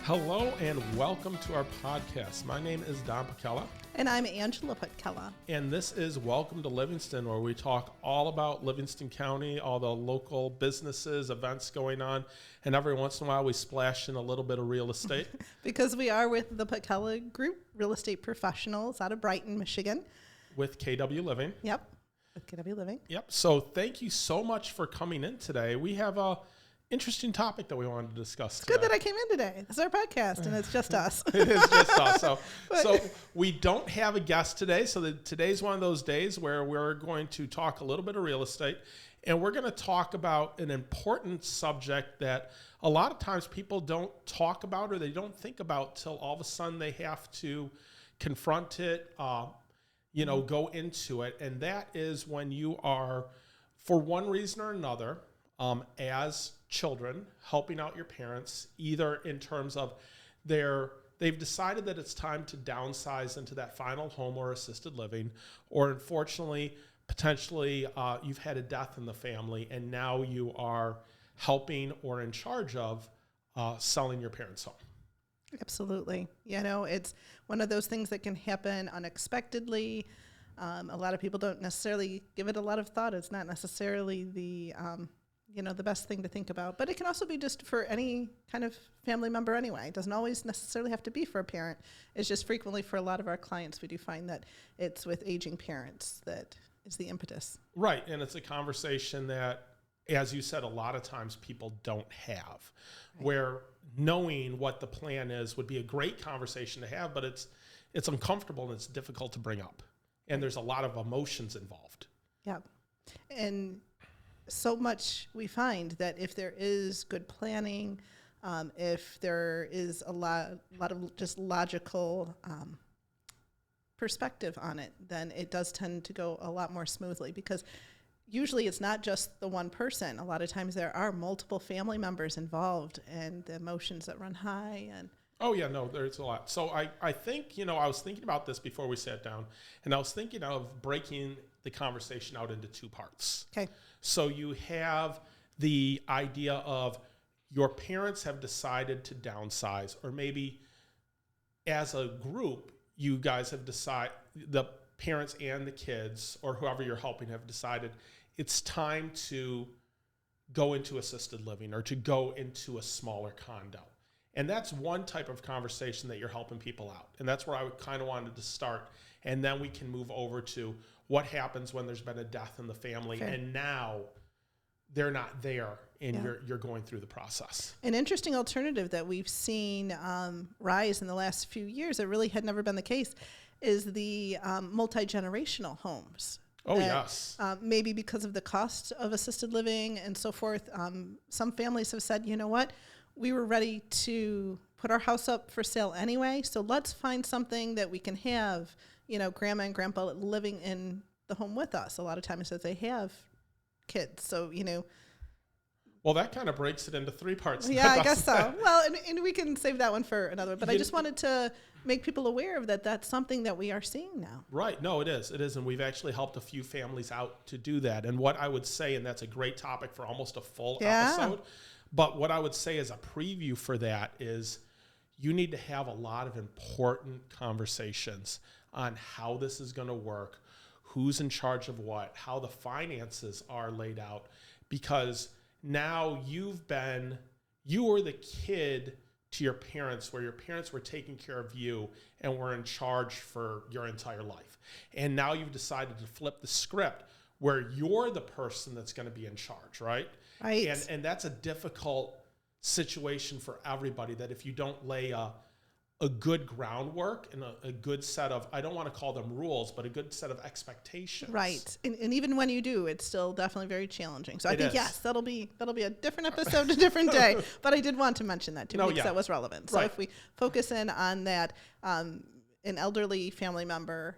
Hello and welcome to our podcast. My name is Don Putkela. And I'm Angela Putkela. And this is Welcome to Livingston, where we talk all about Livingston County, all the local businesses, events going on, and every once in a while we splash in a little bit of real estate. Because we are with the Putkela Group, real estate professionals out of Brighton, Michigan. With KW Living. Yep, with KW Living. Yep, so thank you so much for coming in today. We have a interesting topic that we wanted to discuss today. Good that I came in today. It's our podcast, and it's just us. It is just us. So we don't have a guest today. So today's one of those days where we're going to talk a little bit of real estate, and we're going to talk about an important subject that a lot of times people don't talk about or they don't think about till all of a sudden they have to confront it, go into it. And that is when you are, for one reason or another, as children, helping out your parents, either in terms of they've decided that it's time to downsize into that final home or assisted living, or unfortunately, potentially, you've had a death in the family, and now you are helping or in charge of selling your parents' home. Absolutely. It's one of those things that can happen unexpectedly. A lot of people don't necessarily give it a lot of thought. It's not necessarily the best thing to think about. But it can also be just for any kind of family member anyway. It doesn't always necessarily have to be for a parent. It's just frequently for a lot of our clients, we do find that it's with aging parents that is the impetus. Right, and it's a conversation that, as you said, a lot of times people don't have, where knowing what the plan is would be a great conversation to have, but it's uncomfortable and it's difficult to bring up. And there's a lot of emotions involved. Yeah. And so much we find that if there is good planning, if there is a lot of just logical perspective on it, then it does tend to go a lot more smoothly, because usually it's not just the one person. A lot of times there are multiple family members involved, and the emotions that run high. And oh yeah, no, there's a lot. So I think, I was thinking about this before we sat down, and I was thinking of breaking the conversation out into two parts. Okay. So you have the idea of your parents have decided to downsize, or maybe as a group, you guys have decided, the parents and the kids, or whoever you're helping, have decided it's time to go into assisted living or to go into a smaller condo. And that's one type of conversation that you're helping people out. And that's where I kind of wanted to start. And then we can move over to what happens when there's been a death in the family, Fair. And now they're not there, and you're going through the process. An interesting alternative that we've seen rise in the last few years that really had never been the case is the multi-generational homes. Oh, yes. Maybe because of the cost of assisted living and so forth, some families have said, you know what, we were ready to put our house up for sale anyway, so let's find something that we can have, grandma and grandpa living in the home with us. A lot of times that they have kids, so, Well, that kind of breaks it into three parts. Yeah, I guess so. Well, and we can save that one for another, but I just wanted to make people aware of that. That's something that we are seeing now. Right. No, it is. It is. And we've actually helped a few families out to do that. And what I would say, and that's a great topic for almost a full episode, but what I would say as a preview for that is you need to have a lot of important conversations on how this is going to work, who's in charge of what, how the finances are laid out, because now you were the kid to your parents, where your parents were taking care of you and were in charge for your entire life. And now you've decided to flip the script where you're the person that's going to be in charge, right? Right. And that's a difficult situation for everybody, that if you don't lay a good groundwork and a good set of, I don't want to call them rules, but a good set of expectations. Right. And even when you do, it's still definitely very challenging. So I think, yes, that'll be a different episode, a different day. But I did want to mention that too, because that was relevant. So if we focus in on that, an elderly family member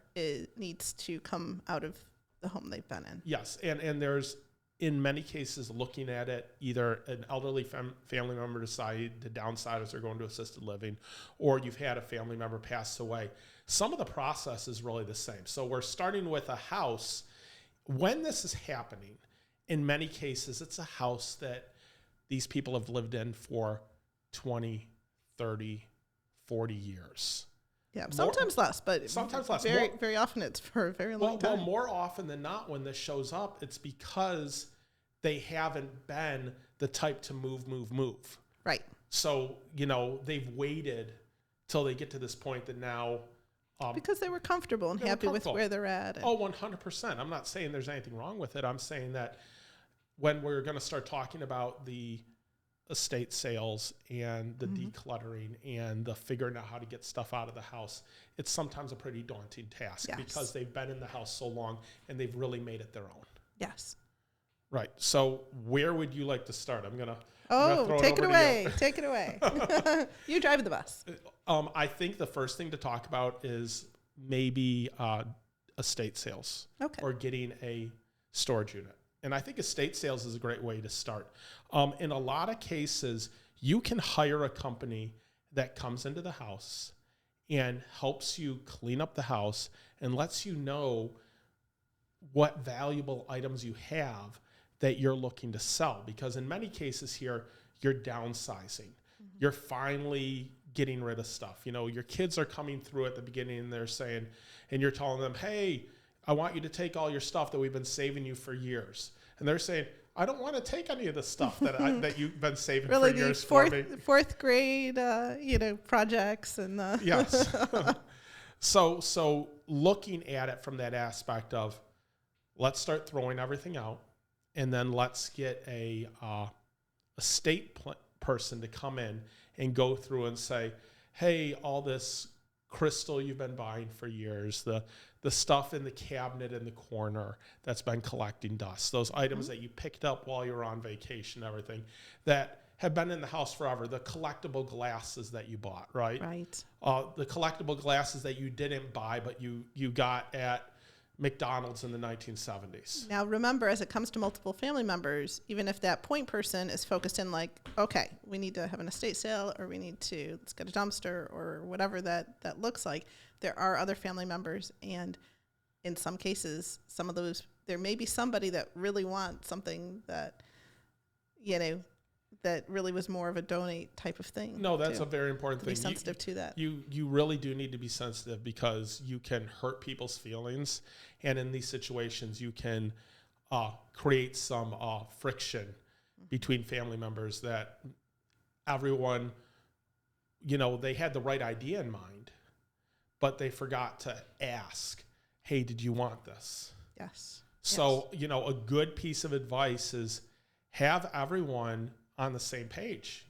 needs to come out of the home they've been in. Yes. And there's, in many cases, looking at it, either an elderly family member decided to downsize as they're going to assisted living, or you've had a family member pass away. Some of the process is really the same. So we're starting with a house. When this is happening, in many cases, it's a house that these people have lived in for 20, 30, 40 years. Yeah, sometimes less, but sometimes less. Very often it's for a very long time. Well, more often than not, when this shows up, it's because they haven't been the type to move. Right. So, they've waited till they get to this point that now... because they were comfortable and happy with where they're at. Oh, 100%. I'm not saying there's anything wrong with it. I'm saying that when we're going to start talking about the estate sales and the decluttering and the figuring out how to get stuff out of the house, it's sometimes a pretty daunting task because they've been in the house so long and they've really made it their own. Yes. Right. So where would you like to start? I'm going to take it away. Take it away. You drive the bus. I think the first thing to talk about is maybe estate sales or getting a storage unit. And I think estate sales is a great way to start. In a lot of cases, you can hire a company that comes into the house and helps you clean up the house and lets you know what valuable items you have that you're looking to sell. Because in many cases here, you're downsizing. You're finally getting rid of stuff. Your kids are coming through at the beginning and they're saying, and you're telling them, hey, I want you to take all your stuff that we've been saving you for years. And they're saying, I don't want to take any of the stuff that you've been saving for years for me. Fourth grade, projects and yes. So looking at it from that aspect of, let's start throwing everything out, and then let's get a estate person to come in and go through and say, hey, all this crystal you've been buying for years, the stuff in the cabinet in the corner that's been collecting dust, those items that you picked up while you were on vacation, everything that have been in the house forever, the collectible glasses that you bought, right? Right. The collectible glasses that you didn't buy, but you got at McDonald's in the 1970s. Now, remember, as it comes to multiple family members, even if that point person is focused in like, okay, we need to have an estate sale, or we need to, let's get a dumpster, or whatever that looks like, there are other family members. And in some cases, some of those, there may be somebody that really wants something that, that really was more of a donate type of thing. No, that's a very important thing. Be sensitive to that. You really do need to be sensitive, because you can hurt people's feelings, and in these situations, you can create some friction between family members that everyone, they had the right idea in mind, but they forgot to ask, hey, did you want this? Yes. So, a good piece of advice is have everyone on the same page,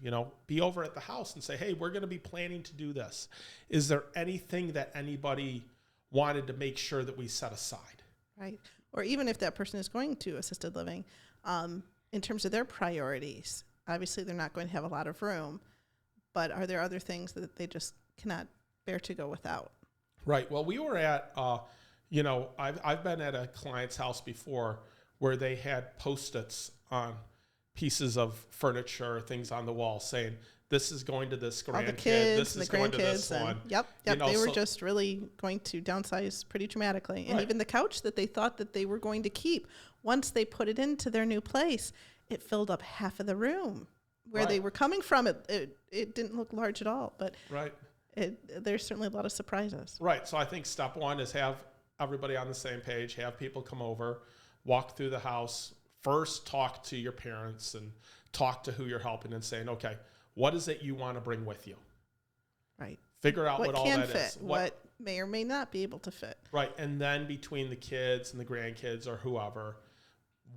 be over at the house and say, hey, we're going to be planning to do this. Is there anything that anybody wanted to make sure that we set aside? Right. Or even if that person is going to assisted living, in terms of their priorities, obviously they're not going to have a lot of room, but are there other things that they just cannot bear to go without? Right. Well, we were at, I've been at a client's house before where they had Post-its on pieces of furniture, things on the wall saying, this is going to this grandkid, all the kids, this is going to this one. Yep. They were just really going to downsize pretty dramatically. And even the couch that they thought that they were going to keep, once they put it into their new place, it filled up half of the room. Where they were coming from, it didn't look large at all. But there's certainly a lot of surprises. Right. So I think step one is have everybody on the same page, have people come over, walk through the house, first talk to your parents and talk to who you're helping and saying, okay, what is it you want to bring with you? Right. Figure out what all that is. What may or may not be able to fit. Right. And then between the kids and the grandkids or whoever,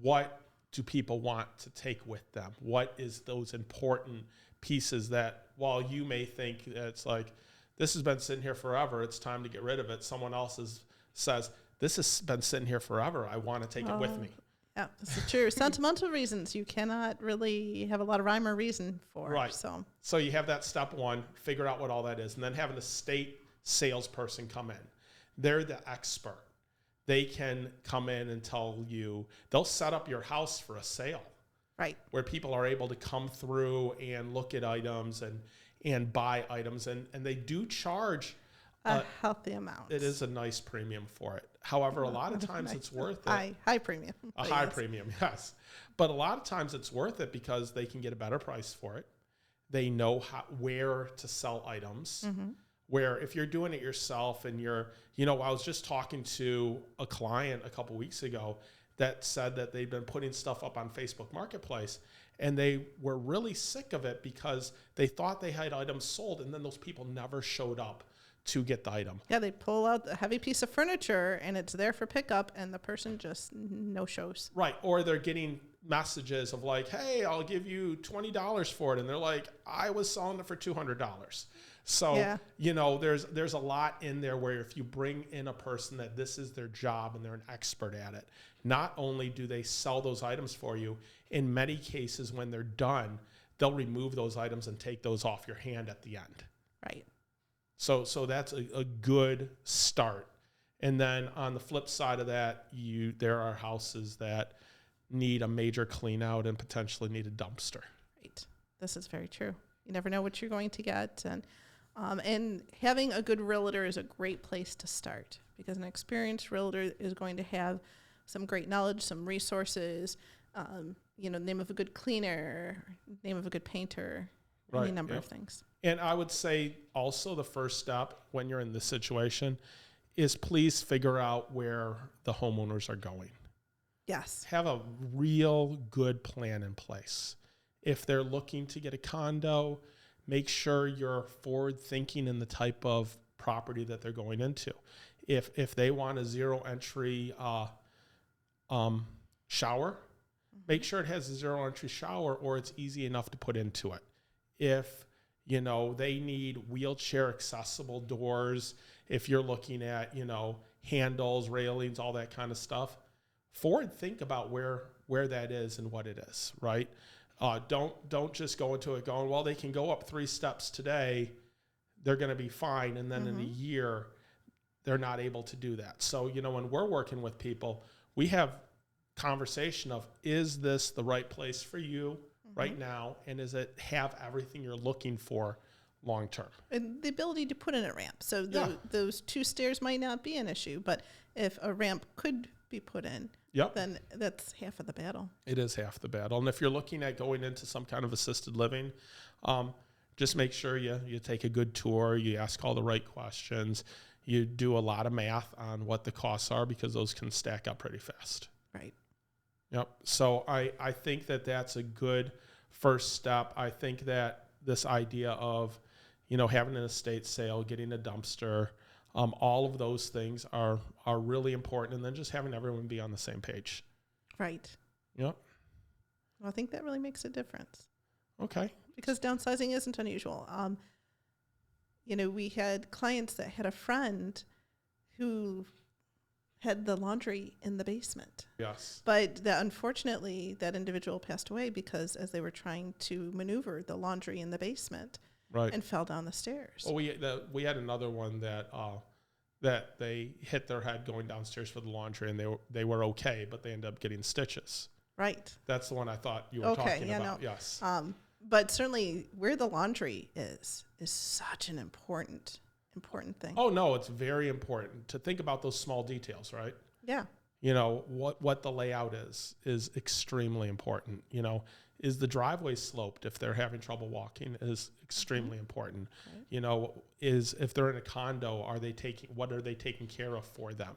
what do people want to take with them? What is those important pieces that while you may think that it's like, this has been sitting here forever, it's time to get rid of it. Someone else says, this has been sitting here forever, I want to take it with me. Yeah, this is true. Sentimental reasons you cannot really have a lot of rhyme or reason for. Right. So you have that step one, figure out what all that is, and then have an estate salesperson come in. They're the expert. They can come in and tell you, they'll set up your house for a sale. Right. Where people are able to come through and look at items and buy items. And they do charge a healthy amount. It is a nice premium for it. However, a lot of times it's worth it. High premium. A high premium, yes. But a lot of times it's worth it because they can get a better price for it. they know where to sell items. Where if you're doing it yourself and I was just talking to a client a couple weeks ago that said that they'd been putting stuff up on Facebook Marketplace and they were really sick of it because they thought they had items sold and then those people never showed up to get the item. Yeah, they pull out a heavy piece of furniture and it's there for pickup and the person just no shows. Right. Or they're getting messages of like, hey, I'll give you $20 for it. And they're like, I was selling it for $200. So, there's a lot in there where if you bring in a person that this is their job and they're an expert at it, not only do they sell those items for you, in many cases when they're done, they'll remove those items and take those off your hand at the end. Right. So that's a good start. And then on the flip side of that, there are houses that need a major clean out and potentially need a dumpster. Right. This is very true. You never know what you're going to get. And having a good realtor is a great place to start because an experienced realtor is going to have some great knowledge, some resources, name of a good cleaner, name of a good painter, any number of things. And I would say also the first step when you're in this situation is please figure out where the homeowners are going. Yes. Have a real good plan in place. If they're looking to get a condo, make sure you're forward thinking in the type of property that they're going into. If they want a zero entry shower, make sure it has a zero entry shower or it's easy enough to put into it. If they need wheelchair accessible doors, if you're looking at handles, railings, all that kind of stuff, forward think about where that is and what it is, right? Don't just go into it going, well, they can go up 3 steps today, they're going to be fine, and then in a year they're not able to do that. So when we're working with people, we have conversation of, is this the right place for you right now, and does it have everything you're looking for long term? And the ability to put in a ramp. So those 2 stairs might not be an issue, but if a ramp could be put in, then that's half of the battle. It is half the battle. And if you're looking at going into some kind of assisted living, just make sure you take a good tour, you ask all the right questions, you do a lot of math on what the costs are because those can stack up pretty fast. Right. Yep. So I think that's a good first step. I think that this idea of, having an estate sale, getting a dumpster, all of those things are really important. And then just having everyone be on the same page. Right. Yep. Well, I think that really makes a difference. Okay. Because downsizing isn't unusual. We had clients that had a friend who had the laundry in the basement. Yes. But unfortunately, that individual passed away because as they were trying to maneuver the laundry in the basement and fell down the stairs. Well, we had another one that they hit their head going downstairs for the laundry and they were okay, but they ended up getting stitches. Right. That's the one I thought you were talking about. No. Yes. But certainly where the laundry is such an important thing. Oh, no, it's very important to think about those small details, right? Yeah. What the layout is extremely important. Is the driveway sloped if they're having trouble walking is extremely important. Right. Is if they're in a condo, what are they taking care of for them?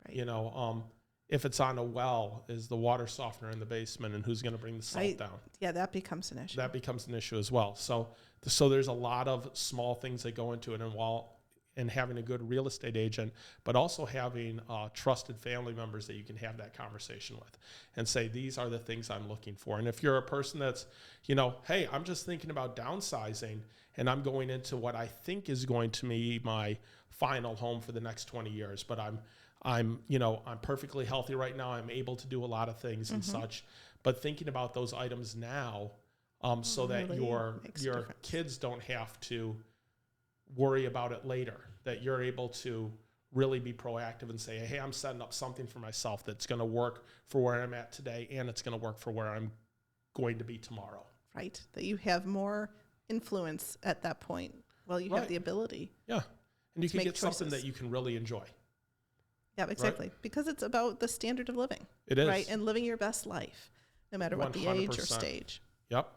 Right. If it's on a well, is the water softener in the basement and who's going to bring the salt down? Yeah, that becomes an issue. That becomes an issue as well. So there's a lot of small things that go into it, and having a good real estate agent, but also having trusted family members that you can have that conversation with and say, these are the things I'm looking for. And if you're a person that's, hey, I'm just thinking about downsizing and I'm going into what I think is going to be my final home for the next 20 years, but I'm perfectly healthy right now. I'm able to do a lot of things and such, but thinking about those items now, so that really your kids don't have to worry about it later, that you're able to really be proactive and say, hey, I'm setting up something for myself that's going to work for where I'm at today, and it's going to work for where I'm going to be tomorrow. Right. That you have more influence at that point. Well, you have the ability. Yeah. And you can get something that you can really enjoy. Yeah, exactly. Right? Because it's about the standard of living. It is. Right. And living your best life, no matter what the age or stage. Yep.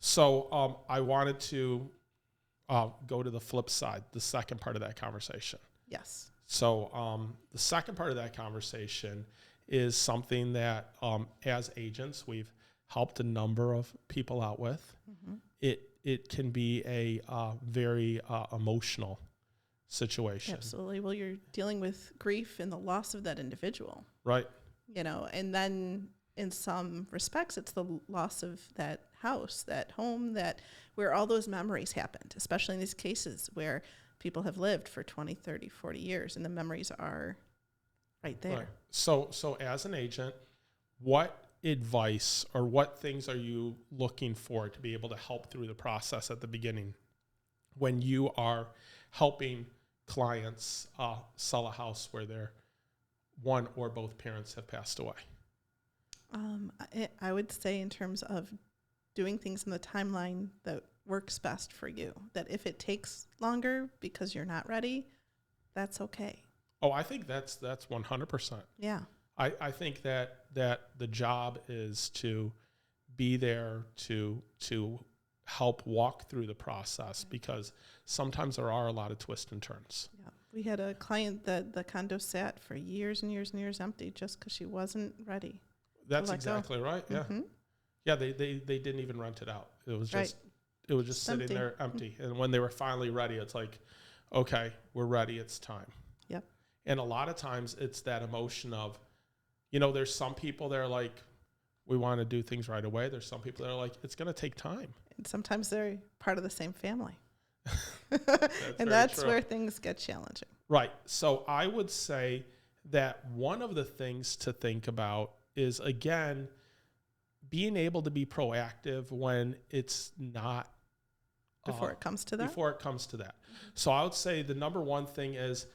So I wanted to go to the flip side, the second part of that conversation. Yes. So the second part of that conversation is something that as agents we've helped a number of people out with. Mm-hmm. It can be a very emotional situation. Absolutely. Well, you're dealing with grief and the loss of that individual. Right. And then in some respects, it's the loss of that house, that home, where all those memories happened, especially in these cases where people have lived for 20, 30, 40 years, and the memories are right there. Right. So as an agent, what advice or what things are you looking for to be able to help through the process at the beginning when you are helping clients sell a house where their one or both parents have passed away? I would say in terms of doing things in the timeline that works best for you, that if it takes longer because you're not ready, that's okay. Oh, I think that's 100%. Yeah. I think that the job is to be there to help walk through the process, because sometimes there are a lot of twists and turns. Yeah. We had a client that the condo sat for years and years and years empty just because she wasn't ready. That's exactly right. Yeah. Mm-hmm. Yeah. They didn't even rent it out. It was just, Right. it was just sitting empty. there empty. And when they were finally ready, it's like, okay, we're ready. It's time. Yep. And a lot of times it's that emotion of, there's some people that are like, we want to do things right away. There's some people that are like, it's going to take time. And sometimes they're part of the same family. And that's true. Where things get challenging. Right. So I would say that one of the things to think about is, again, being able to be proactive when it's not. Before it comes to that? Before it comes to that. So I would say the number one thing is,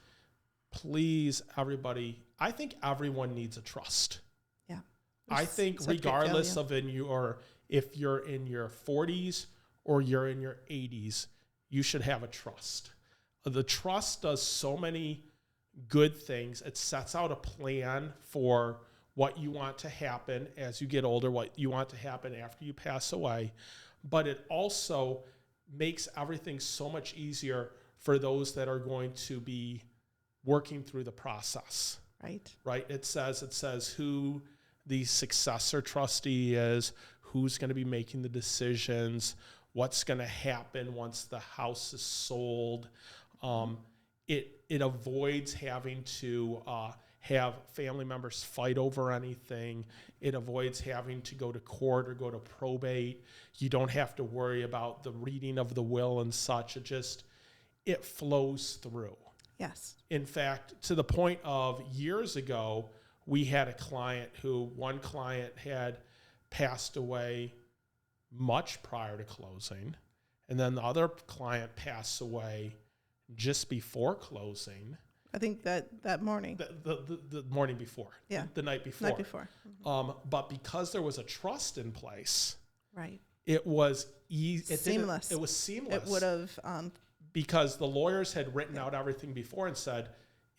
please, everybody, I think everyone needs a trust. Yeah. I think regardless of if you're in your 40s or you're in your 80s, you should have a trust. The trust does so many good things. It sets out a plan for what you want to happen as you get older, what you want to happen after you pass away. But it also makes everything so much easier for those that are going to be working through the process. Right. It says who the successor trustee is, who's going to be making the decisions, what's going to happen once the house is sold. It avoids having to have family members fight over anything. It avoids having to go to court or go to probate. You don't have to worry about the reading of the will and such. It flows through. Yes. In fact, to the point of years ago, we had one client had passed away much prior to closing, and then the other client passed away just before closing. I think that morning. The morning before. Yeah. The night before. Night before. Mm-hmm. But because there was a trust in place, right, it was easy. Seamless. It was seamless. It would have. Because the lawyers had written out everything before and said,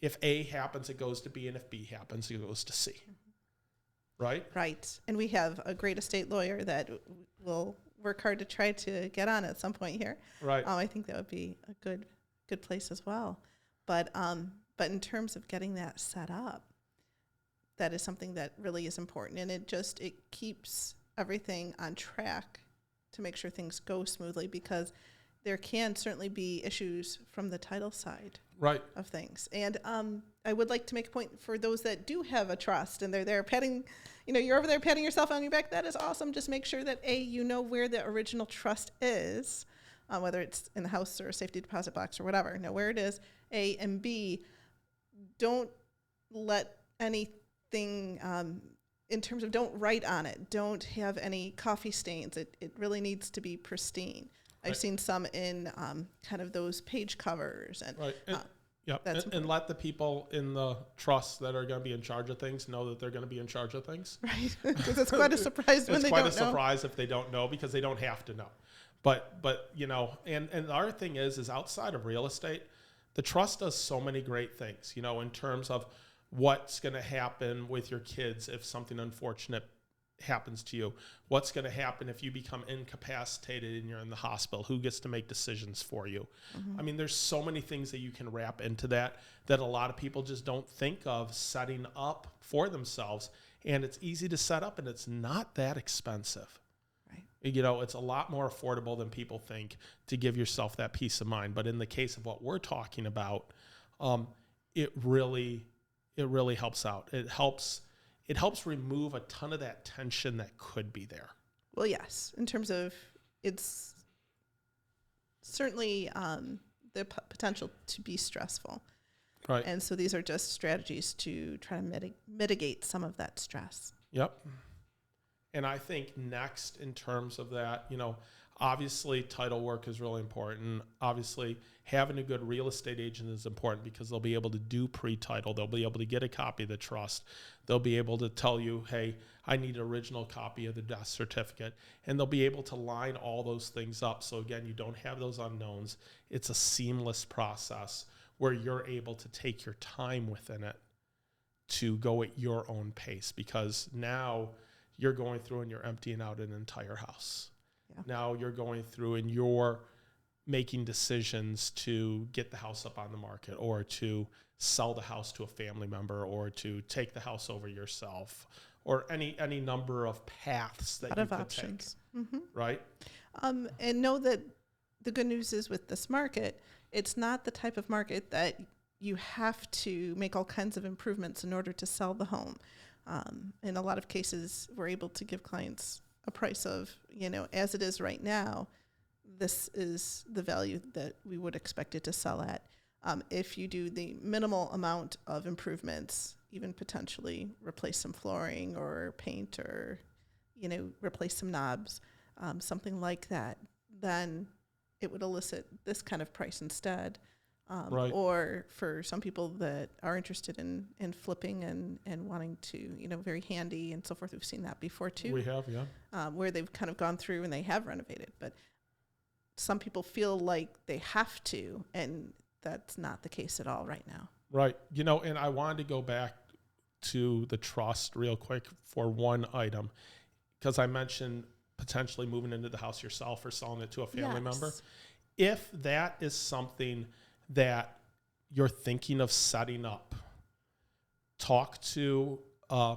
if A happens, it goes to B, and if B happens, it goes to C. Right? Right. And we have a great estate lawyer that will work hard to try to get on at some point here. Right. I think that would be a good place as well. But in terms of getting that set up, that is something that really is important. And it keeps everything on track to make sure things go smoothly, because there can certainly be issues from the title side of things. And I would like to make a point for those that do have a trust and they're there patting, you're over there patting yourself on your back. That is awesome. Just make sure that A, where the original trust is, whether it's in the house or a safety deposit box or whatever, know where it is, A, and B, don't let anything, in terms of don't write on it, don't have any coffee stains. It really needs to be pristine. I've seen some in kind of those page covers. And, and let the people in the trust that are going to be in charge of things know that they're going to be in charge of things. Right, because it's quite a surprise when they don't know. It's quite a surprise if they don't know, because they don't have to know. But and the other thing is outside of real estate, the trust does so many great things, in terms of what's going to happen with your kids if something unfortunate happens to you? What's going to happen if you become incapacitated and you're in the hospital? Who gets to make decisions for you? I mean, there's so many things that you can wrap into that a lot of people just don't think of setting up for themselves. And it's easy to set up, and it's not that expensive. Right. You know, it's a lot more affordable than people think to give yourself that peace of mind. But in the case of what we're talking about, it really helps out. It helps remove a ton of that tension that could be there. Well, yes, in terms of it's certainly the potential to be stressful. Right. And so these are just strategies to try to mitigate some of that stress. Yep. And I think next in terms of that, you know, obviously title work is really important. Obviously having a good real estate agent is important because they'll be able to do pre-title. They'll be able to get a copy of the trust. They'll be able to tell you, hey, I need an original copy of the death certificate. And they'll be able to line all those things up. So again, you don't have those unknowns. It's a seamless process where you're able to take your time within it to go at your own pace, because now you're going through and you're emptying out an entire house. Yeah. Now you're going through and you're making decisions to get the house up on the market, or to sell the house to a family member, or to take the house over yourself, or any number of paths that you could options. take. Right? And know that the good news is with this market, it's not the type of market that you have to make all kinds of improvements in order to sell the home. In a lot of cases, we're able to give clients a price of, you know, as it is right now, this is the value that we would expect it to sell at. If you do the minimal amount of improvements, even potentially replace some flooring or paint, or, you know, replace some knobs, something like that, then it would elicit this kind of price instead. Right. Or for some people that are interested in flipping and wanting to, you know, very handy and so forth. We've seen that before too. We have, yeah. Where they've kind of gone through and they have renovated, but some people feel like they have to, and that's not the case at all right now. Right. You know, and I wanted to go back to the trust real quick for one item, because I mentioned potentially moving into the house yourself or selling it to a family member. If that is something that you're thinking of setting up, talk to a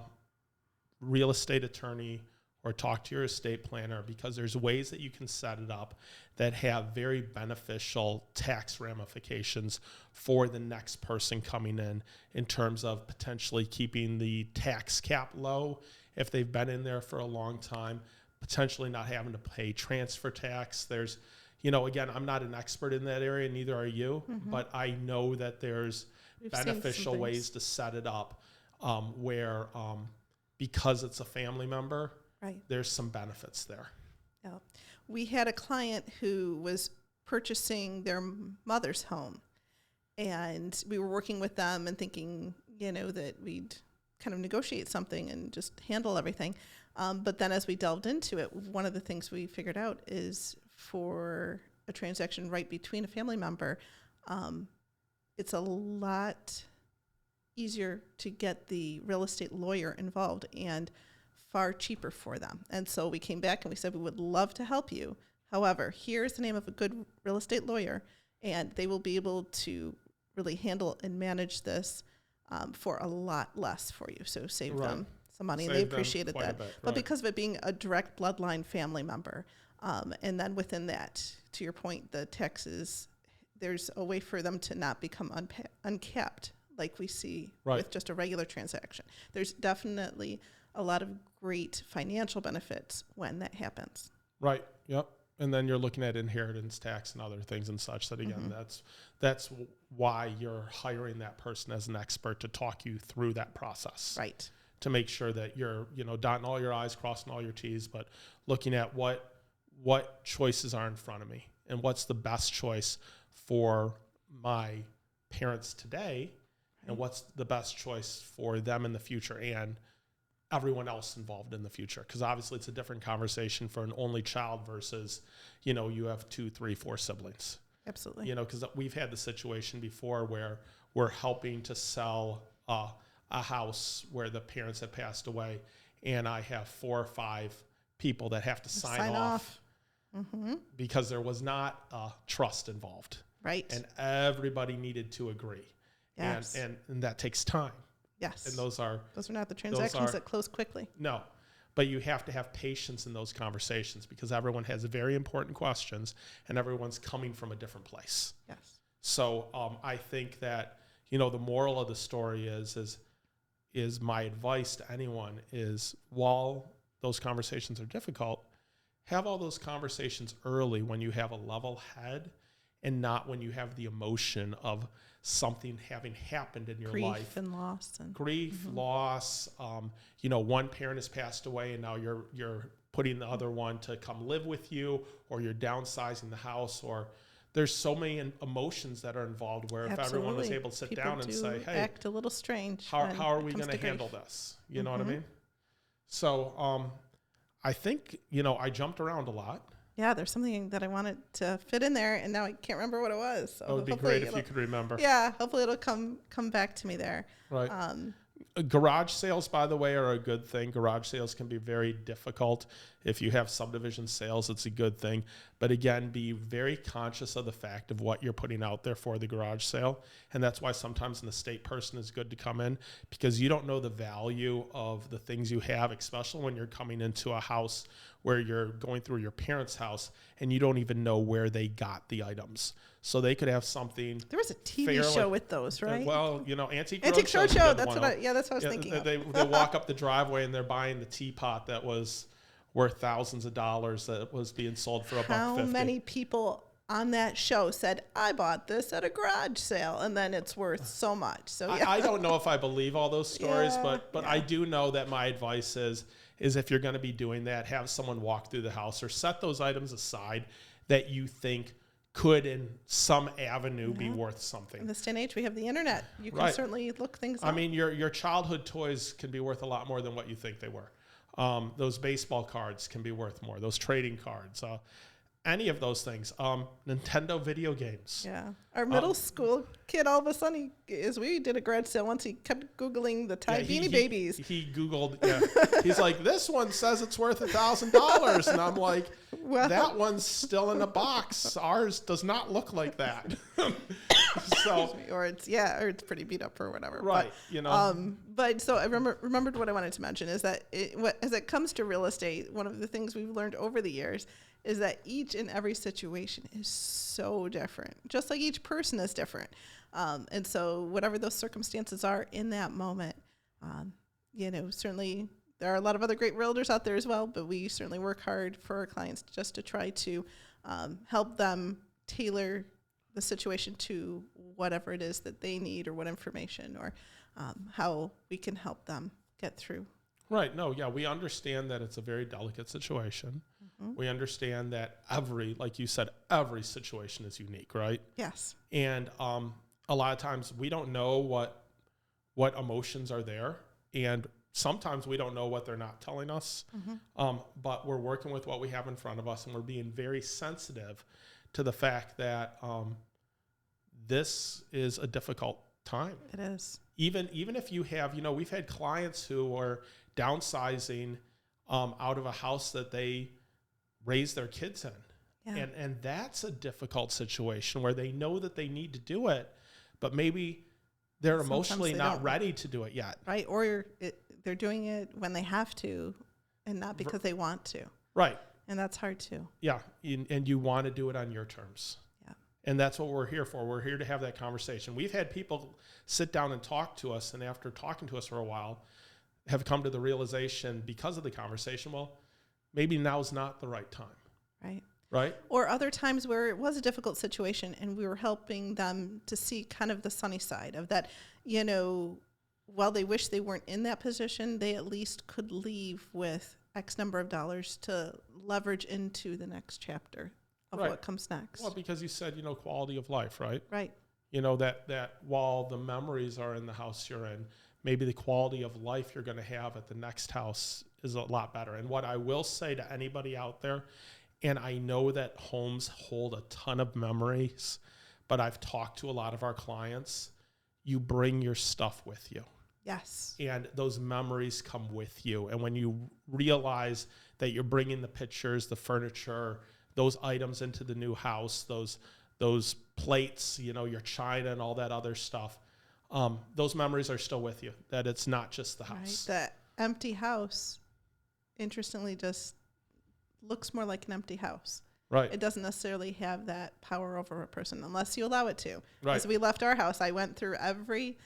real estate attorney or talk to your estate planner, because there's ways that you can set it up that have very beneficial tax ramifications for the next person coming in terms of potentially keeping the tax cap low if they've been in there for a long time, potentially not having to pay transfer tax. There's, you know, again, I'm not an expert in that area, neither are you, but I know that there's beneficial ways to set it up where because it's a family member, right, there's some benefits there. Yeah. We had a client who was purchasing their mother's home, and we were working with them and thinking, you know, that we'd kind of negotiate something and just handle everything. But then as we delved into it, one of the things we figured out is for a transaction right between a family member, it's a lot easier to get the real estate lawyer involved and far cheaper for them. And so we came back and we said, we would love to help you. However, here's the name of a good real estate lawyer, and they will be able to really handle and manage this for a lot less for you. So save them some money, and they appreciated that. But because of it being a direct bloodline family member, and then within that, to your point, the taxes, there's a way for them to not become uncapped like we see with just a regular transaction. There's definitely a lot of great financial benefits when that happens. Right. Yep. And then you're looking at inheritance tax and other things and such that, again, that's why you're hiring that person as an expert to talk you through that process. Right. To make sure that you're, you know, dotting all your I's, crossing all your T's, but looking at what choices are in front of me and what's the best choice for my parents today and what's the best choice for them in the future and everyone else involved in the future. Because obviously it's a different conversation for an only child versus, you know, you have 2, 3, 4 siblings. Absolutely. You know, because we've had the situation before where we're helping to sell a house where the parents had passed away, and I have 4 or 5 people that have to sign off. Because there was not trust involved. Right. And everybody needed to agree. Yes. And that takes time. Yes. And those are not the transactions that close quickly. No. But you have to have patience in those conversations because everyone has very important questions and everyone's coming from a different place. Yes. So I think that, the moral of the story is my advice to anyone is while those conversations are difficult, have all those conversations early when you have a level head and not when you have the emotion of something having happened in your life. Grief, loss. One parent has passed away and now you're putting the other one to come live with you, or you're downsizing the house, or there's so many emotions that are involved where if everyone was able to sit down and say, hey, act a little strange. How are we going to handle this? You know what I mean? So I think, I jumped around a lot. Yeah, there's something that I wanted to fit in there, and now I can't remember what it was. So it would be great if you could remember. Yeah, hopefully it'll come back to me there. Right. Garage sales, by the way, are a good thing. Garage sales can be very difficult. If you have subdivision sales, it's a good thing. But again, be very conscious of the fact of what you're putting out there for the garage sale. And that's why sometimes an estate person is good to come in, because you don't know the value of the things you have, especially when you're coming into a house where you're going through your parents' house and you don't even know where they got the items. So they could have something. There was a TV show with those, right? Well, Antique Roadshow. That's what I was thinking. They walk up the driveway and they're buying the teapot that was worth thousands of dollars that was being sold for $1.50. How many people on that show said, I bought this at a garage sale and then it's worth so much? So yeah. I don't know if I believe all those stories, but I do know that my advice is if you're going to be doing that, have someone walk through the house or set those items aside that you think could in some avenue be worth something. In this day and age, we have the internet. You can certainly look things up. I mean, your childhood toys can be worth a lot more than what you think they were. Those baseball cards can be worth more. Those trading cards, any of those things. Nintendo video games. Yeah. Our middle school kid, all of a sudden, as we did a garage sale once, he kept Googling the Tide Beanie Babies. He Googled, he's like, this one says it's worth $1,000. And I'm like, that one's still in a box. Ours does not look like that. So, or it's pretty beat up or whatever. Right. But so I remembered what I wanted to mention is that as it comes to real estate, one of the things we've learned over the years is that each and every situation is so different, just like each person is different. And so whatever those circumstances are in that moment, certainly there are a lot of other great realtors out there as well, but we certainly work hard for our clients just to try to help them tailor the situation to whatever it is that they need or what information or how we can help them get through. Right. No, yeah, we understand that it's a very delicate situation. Mm-hmm. We understand that like you said, every situation is unique, right? Yes. And a lot of times we don't know what emotions are there, and sometimes we don't know what they're not telling us. Mm-hmm. But we're working with what we have in front of us, and we're being very sensitive to the fact that this is a difficult time. It is. Even if you have, we've had clients who are downsizing out of a house that they raised their kids in. Yeah. And that's a difficult situation where they know that they need to do it, but maybe they're emotionally not ready to do it yet. Right. Or they're doing it when they have to and not because they want to. Right. And that's hard too. Yeah. And you want to do it on your terms. Yeah. And that's what we're here for. We're here to have that conversation. We've had people sit down and talk to us, and after talking to us for a while, have come to the realization because of the conversation, well, maybe now's not the right time. Right. Right. Or other times where it was a difficult situation and we were helping them to see kind of the sunny side of that, while they wish they weren't in that position, they at least could leave with X number of dollars to leverage into the next chapter of what comes next. Well, because you said, quality of life, right? Right. That while the memories are in the house you're in, maybe the quality of life you're going to have at the next house is a lot better. And what I will say to anybody out there, and I know that homes hold a ton of memories, but I've talked to a lot of our clients, you bring your stuff with you. Yes. And those memories come with you. And when you realize that you're bringing the pictures, the furniture, those items into the new house, those plates, your china and all that other stuff, those memories are still with you, that it's not just the house. Right. The empty house, interestingly, just looks more like an empty house. Right. It doesn't necessarily have that power over a person unless you allow it to. Right. As we left our house, I went through every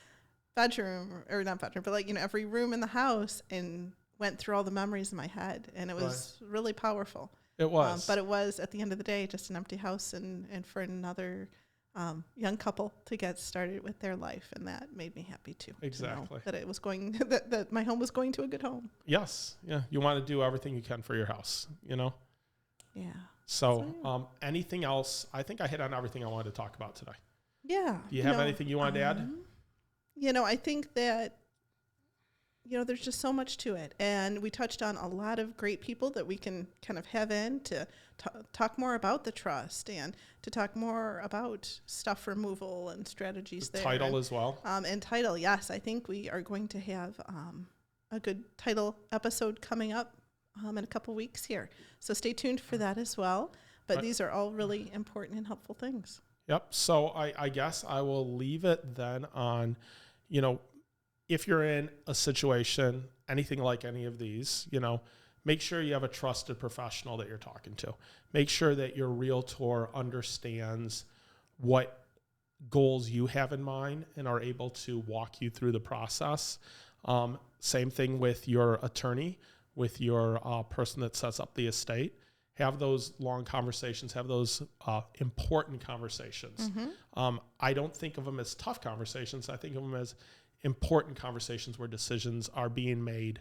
bedroom, or not bedroom, but every room in the house and went through all the memories in my head. And it was really powerful. It was. But it was, at the end of the day, just an empty house and for another young couple to get started with their life. And that made me happy too. Exactly. That it was going, that my home was going to a good home. Yes. Yeah. You want to do everything you can for your house, Yeah. So anything else? I think I hit on everything I wanted to talk about today. Yeah. Do you have anything you wanted to add? I think that, there's just so much to it. And we touched on a lot of great people that we can kind of have in to talk more about the trust and to talk more about stuff removal and strategies there. Title as well. And title, yes. I think we are going to have a good title episode coming up in a couple weeks here. So stay tuned for that as well. But these are all really important and helpful things. Yep. So I guess I will leave it then on, if you're in a situation, anything like any of these, make sure you have a trusted professional that you're talking to. Make sure that your realtor understands what goals you have in mind and are able to walk you through the process. Same thing with your attorney, with your person that sets up the estate. Have those long conversations, have those important conversations. I don't think of them as tough conversations. I think of them as important conversations where decisions are being made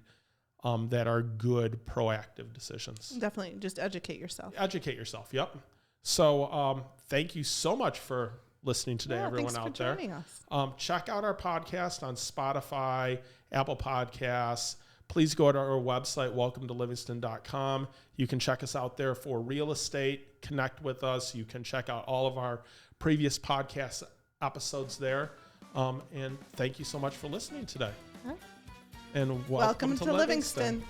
that are good, proactive decisions. Definitely. Just educate yourself. Educate yourself. Yep. So thank you so much for listening today, everyone thanks out for there. Joining us. Check out our podcast on Spotify, Apple Podcasts. Please go to our website, welcometolivingston.com. You can check us out there for real estate. Connect with us. You can check out all of our previous podcast episodes there. And thank you so much for listening today. Right. And welcome to Livingston.